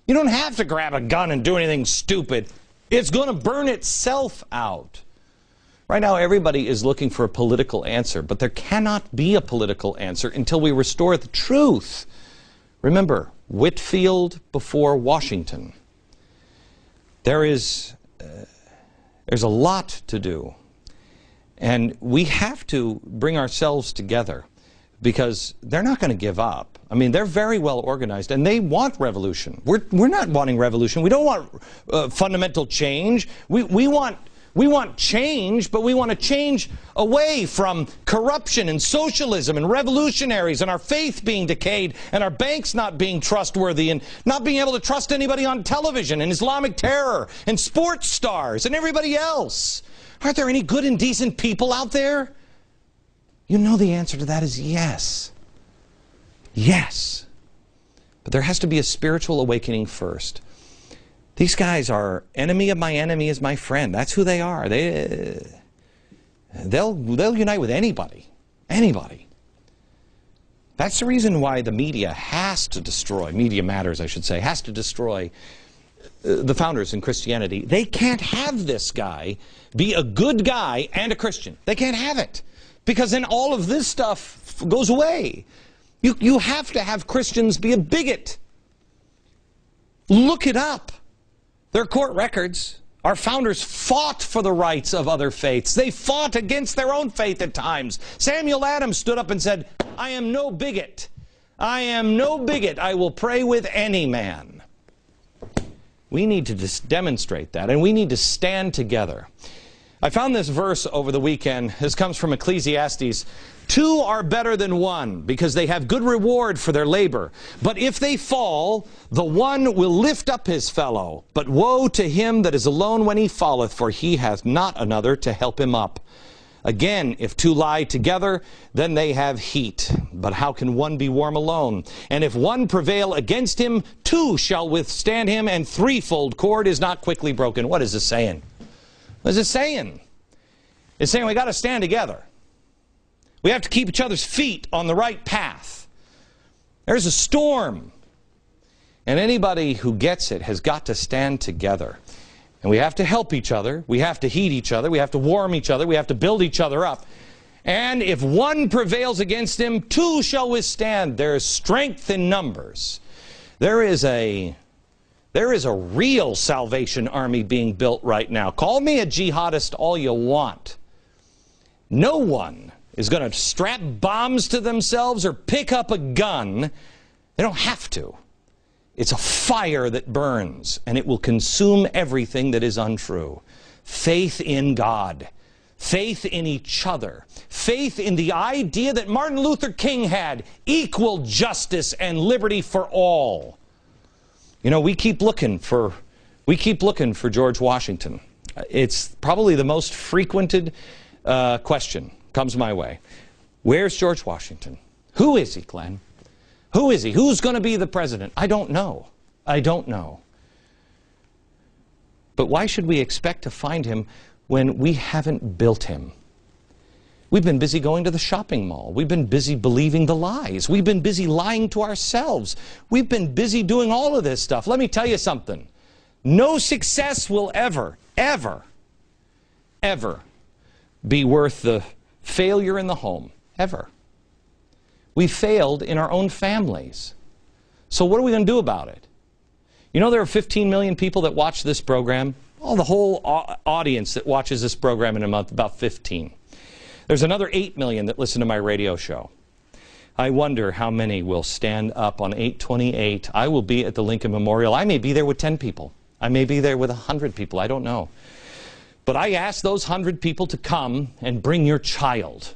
You don't have to grab a gun and do anything stupid. It's going to burn itself out. Right now, everybody is looking for a political answer, but there cannot be a political answer until we restore the truth. Remember, Whitfield before Washington. There's a lot to do. And we have to bring ourselves together because they're not going to give up. I mean, they're very well organized and they want revolution. We're not wanting revolution. We don't want fundamental change. We want change, but we want to change away from corruption and socialism and revolutionaries and our faith being decayed and our banks not being trustworthy and not being able to trust anybody on television and Islamic terror and sports stars and everybody else. Aren't there any good and decent people out there? You know the answer to that is yes. Yes. But there has to be a spiritual awakening first. These guys are enemy of my enemy is my friend. That's who they are. They'll unite with anybody. Anybody. That's the reason why the media has to destroy, Media Matters I should say, has to destroy the founders in Christianity. They can't have this guy be a good guy and a Christian. They can't have it. Because then all of this stuff goes away. You have to have Christians be a bigot. Look it up. Their court records. Our founders fought for the rights of other faiths. They fought against their own faith at times. Samuel Adams stood up and said, I am no bigot. I am no bigot. I will pray with any man. We need to demonstrate that, and we need to stand together. I found this verse over the weekend. This comes from Ecclesiastes. 2 are better than 1 because they have good reward for their labor. But if they fall, the one will lift up his fellow. But woe to him that is alone when he falleth, for he hath not another to help him up. Again, if 2 lie together, then they have heat. But how can one be warm alone? And if one prevail against him, 2 shall withstand him, and threefold cord is not quickly broken. What is this saying? What is it saying? It's saying we got to stand together. We have to keep each other's feet on the right path. There's a storm. And anybody who gets it has got to stand together. And we have to help each other. We have to heat each other. We have to warm each other. We have to build each other up. And if one prevails against him, 2 shall withstand. There is strength in numbers. There is a real Salvation Army being built right now. Call me a jihadist all you want. No one is going to strap bombs to themselves or pick up a gun. They don't have to. It's a fire that burns, and it will consume everything that is untrue. Faith in God. Faith in each other. Faith in the idea that Martin Luther King had. Equal justice and liberty for all. You know, we keep looking for George Washington. It's probably the most frequented question comes my way. Where's George Washington? Who is he, Glenn? Who is he? Who's going to be the president? I don't know. I don't know. But why should we expect to find him when we haven't built him? We've been busy going to the shopping mall. We've been busy believing the lies. We've been busy lying to ourselves. We've been busy doing all of this stuff. Let me tell you something. No success will ever, ever, ever be worth the failure in the home. Ever. We failed in our own families. So what are we going to do about it? You know there are 15 million people that watch this program? Oh, the whole audience that watches this program in a month, about 15. There's another 8 million that listen to my radio show. I wonder how many will stand up on 8/28. I will be at the Lincoln Memorial. I may be there with 10 people. I may be there with 100 people. I don't know. But I ask those 100 people to come and bring your child.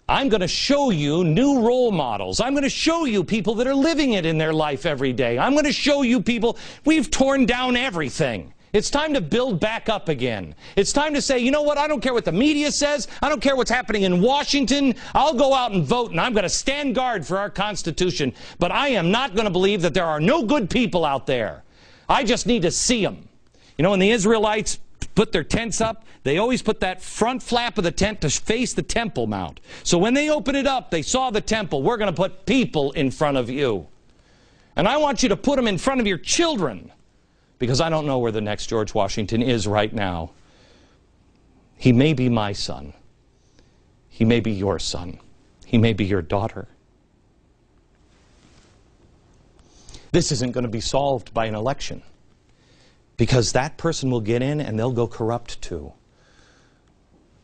I'm going to show you new role models. I'm going to show you people that are living it in their life every day. I'm going to show you people, we've torn down everything. It's time to build back up again. It's time to say, you know what, I don't care what the media says. I don't care what's happening in Washington. I'll go out and vote, and I'm going to stand guard for our Constitution. But I am not going to believe that there are no good people out there. I just need to see them. You know, when the Israelites put their tents up, they always put that front flap of the tent to face the Temple Mount. So when they open it up, they saw the temple. We're going to put people in front of you. And I want you to put them in front of your children, because I don't know where the next George Washington is right now. He may be my son. He may be your son. He may be your daughter. This isn't going to be solved by an election, because that person will get in and they'll go corrupt too.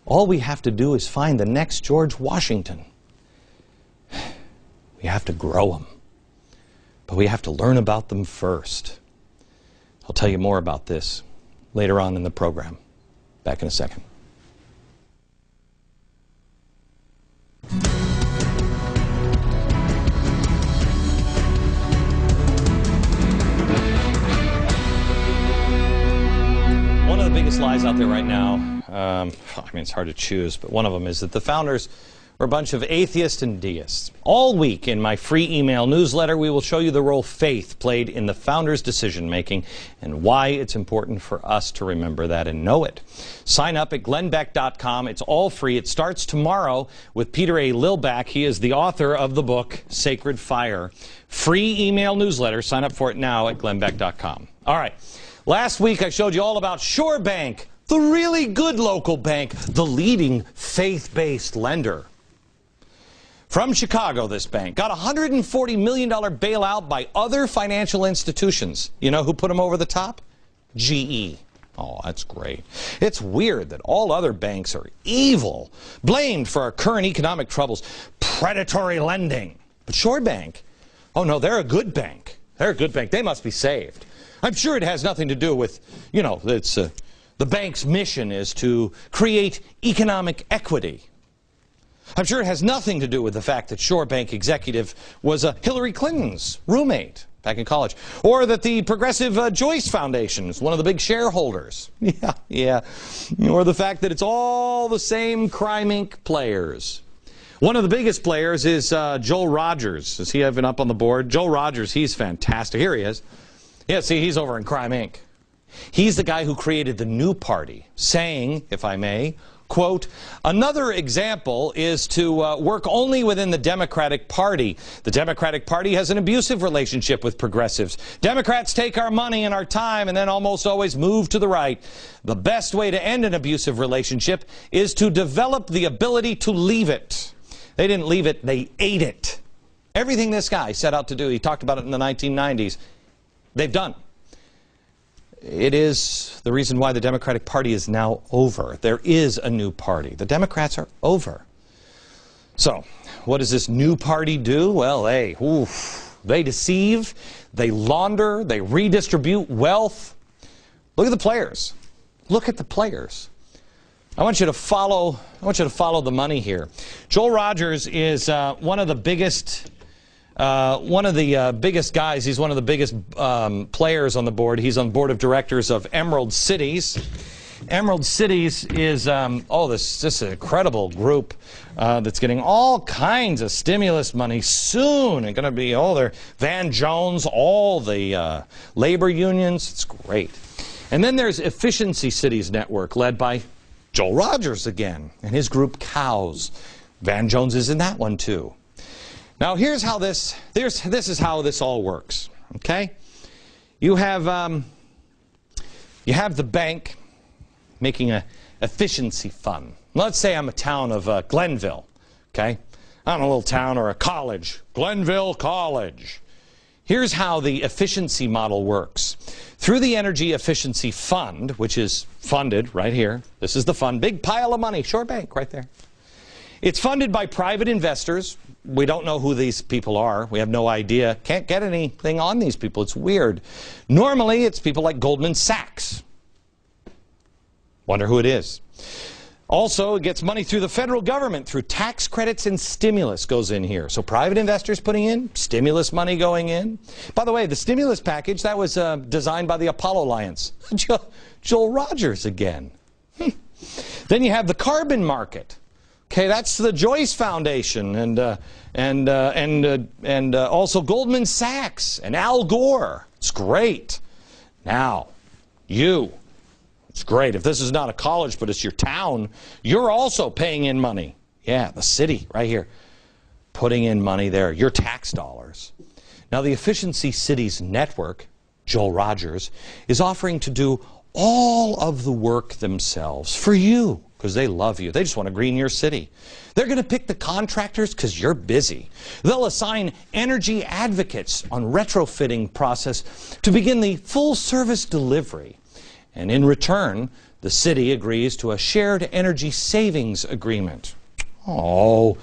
All we have to do is find the next George Washington. We have to grow them, but we have to learn about them first. I'll tell you more about this later on in the program. Back in a second. One of the biggest lies out there right now, I mean, it's hard to choose, but one of them is that the founders were a bunch of atheists and deists. All week in my free email newsletter, we will show you the role faith played in the founders' decision-making and why it's important for us to remember that and know it. Sign up at glennbeck.com. It's all free. It starts tomorrow with Peter A. Lilback. He is the author of the book, Sacred Fire. Free email newsletter. Sign up for it now at glennbeck.com. All right. Last week, I showed you all about Shore Bank, the really good local bank, the leading faith-based lender. From Chicago, this bank got a $140 million bailout by other financial institutions. You know who put them over the top? GE. Oh, that's great. It's weird that all other banks are evil, blamed for our current economic troubles, predatory lending. But Shore Bank, oh no, they're a good bank. They're a good bank. They must be saved. I'm sure it has nothing to do with, you know, it's the bank's mission is to create economic equity. I'm sure it has nothing to do with the fact that Shore Bank executive was Hillary Clinton's roommate back in college, or that the Progressive Joyce Foundation is one of the big shareholders. Yeah. Or the fact that it's all the same Crime Inc. players. One of the biggest players is Joel Rogers. Is he even up on the board? Joel Rogers, he's fantastic. Here he is. Yeah, see, he's over in Crime Inc. He's the guy who created the new party, saying, if I may, quote, another example is to work only within the Democratic Party. The Democratic Party has an abusive relationship with progressives. Democrats take our money and our time and then almost always move to the right. The best way to end an abusive relationship is to develop the ability to leave it. They didn't leave it, they ate it. Everything this guy set out to do, he talked about it in the 1990s, they've done. It is the reason why the Democratic Party is now over. There is a new party. The Democrats are over. So, what does this new party do? Well, they deceive, they launder, they redistribute wealth. Look at the players. Look at the players. I want you to follow the money here. Joel Rogers is one of the biggest guys. He's one of the biggest players on the board. He's on the board of directors of Emerald Cities. Emerald Cities is, this incredible group that's getting all kinds of stimulus money soon. And going to be, their Van Jones, all the labor unions. It's great. And then there's Efficiency Cities Network, led by Joel Rogers again, and his group Cows. Van Jones is in that one too. Now here's how this is how this all works. Okay, you have the bank making an efficiency fund. Let's say I'm a town of Glenville. Okay, I'm a little town or a college, Glenville College. Here's how the efficiency model works. Through the Energy Efficiency Fund, which is funded right here. This is the fund, big pile of money, Shore Bank right there. It's funded by private investors. We don't know who these people are. We have no idea. Can't get anything on these people. It's weird. Normally, it's people like Goldman Sachs. Wonder who it is. Also, it gets money through the federal government, through tax credits and stimulus goes in here. So private investors putting in, stimulus money going in. By the way, the stimulus package, that was designed by the Apollo Alliance. Joel Rogers again. Then you have the carbon market. Okay, that's the Joyce Foundation and also Goldman Sachs and Al Gore. It's great. Now, it's great. If this is not a college, but it's your town, you're also paying in money. Yeah, the city right here, putting in money there, your tax dollars. Now, the Efficiency Cities Network, Joel Rogers, is offering to do all of the work themselves for you because they love you. They just want to green your city. They're going to pick the contractors because you're busy. They'll assign energy advocates on retrofitting process to begin the full service delivery. And in return, the city agrees to a shared energy savings agreement. Oh,